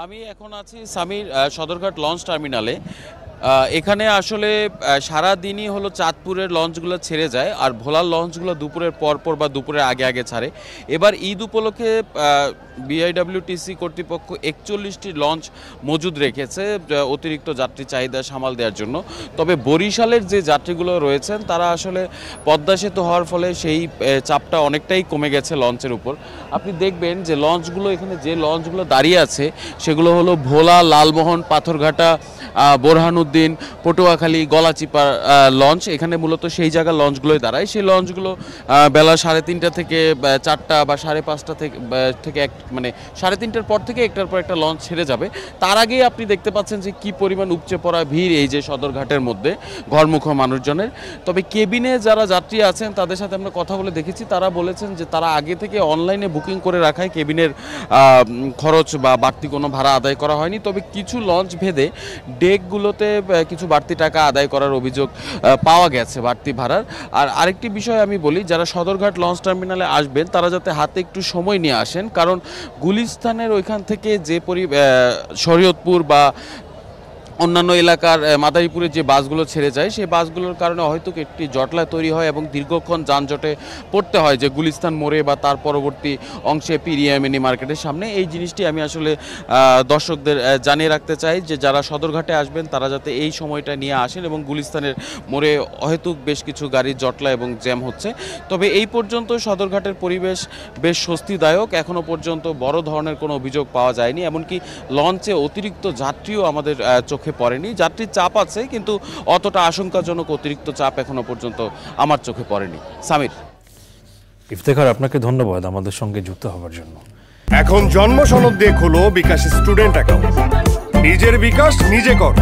আমি এখন আছি সামির সদরঘাট লঞ্চ টার্মিনালে। এখানে আসলে সারাদিনই হলো চাঁদপুরের লঞ্চগুলো ছেড়ে যায়, আর ভোলার লঞ্চগুলো দুপুরের পরপর বা দুপুরের আগে আগে ছাড়ে। এবার ঈদ উপলক্ষে বিআইডব্লিউটিসি কর্তৃপক্ষ 41টি লঞ্চ মজুদ রেখেছে অতিরিক্ত যাত্রী চাহিদা সামাল দেওয়ার জন্য। তবে বরিশালের যে যাত্রীগুলো রয়েছেন তারা আসলে পদ্মা সেতু হওয়ার ফলে সেই চাপটা অনেকটাই কমে গেছে লঞ্চের উপর। আপনি দেখবেন যে লঞ্চগুলো এখানে যে লঞ্চগুলো দাঁড়িয়ে আছে সেগুলো হলো ভোলা, লালমোহন, পাথরঘাটা, বোরহানুদ্দিন, পটুয়াখালী, গলাচিপার লঞ্চ। এখানে মূলত সেই জায়গার লঞ্চগুলোই দাঁড়ায়। সেই লঞ্চগুলো বেলা 3:30 থেকে 4টা বা 5:30 থেকে মানে 3:30টার পর থেকে একটার পর একটা লঞ্চ ছেড়ে যাবে। তার আগেই আপনি দেখতে পাচ্ছেন যে কী পরিমাণ উপচে পড়া ভিড় এই যে সদরঘাটের মধ্যে ঘরমুখ মানুষজনের। তবে কেবিনে যারা যাত্রী আছেন তাদের সাথে আমরা কথা বলে দেখেছি, তারা বলেছেন যে তারা আগে থেকে অনলাইনে বুকিং করে রাখায় কেবিনের খরচ বা বাড়তি কোনো ভাড়া আদায় করা হয়নি। তবে কিছু লঞ্চ ভেদে ডেকগুলোতে কিছু বাড়তি টাকা আদায় করার অভিযোগ পাওয়া গেছে, বাড়তি ভাড়ার। আর আরেকটি বিষয় আমি বলি, যারা সদরঘাট লঞ্চ টার্মিনালে আসবেন তারা যাতে হাতে একটু সময় নিয়ে আসেন, কারণ গুলিস্তানের ওইখান থেকে যে শরীয়তপুর বা অন্যান্য এলাকার মাদারীপুরের যে বাসগুলো ছেড়ে যায় সেই বাসগুলোর কারণে হয়তো একটি জটলা তৈরি হয় এবং দীর্ঘক্ষণ যানজটে পড়তে হয়, যে গুলিস্তান মোড়ে বা তার পরবর্তী অংশে পিরিয়া মিনি মার্কেটের সামনে। এই জিনিসটি আমি আসলে দর্শকদের জানিয়ে রাখতে চাই যে যারা সদরঘাটে আসবেন তারা যাতে এই সময়টা নিয়ে আসেন, এবং গুলিস্তানের মোড়ে অহেতুক বেশ কিছু গাড়ির জটলা এবং জ্যাম হচ্ছে। তবে এই পর্যন্ত সদরঘাটের পরিবেশ বেশ স্বস্তিদায়ক, এখনও পর্যন্ত বড় ধরনের কোনো অভিযোগ পাওয়া যায়নি। এমনকি লঞ্চে অতিরিক্ত যাত্রীও আমাদের চোখে পড়েনি। যাত্রীর চাপ আছে, কিন্তু অতটা আশঙ্কাজনক অতিরিক্ত চাপ এখনো পর্যন্ত আমার চোখে পড়েনি। সামির। ইফতেখার, আপনাকে ধন্যবাদ আমাদের সঙ্গে যুক্ত হওয়ার জন্য। এখন জন্ম সনদ দিয়ে খোলো বিকাশ স্টুডেন্ট অ্যাকাউন্ট। নিজের বিকাশ নিজে কর।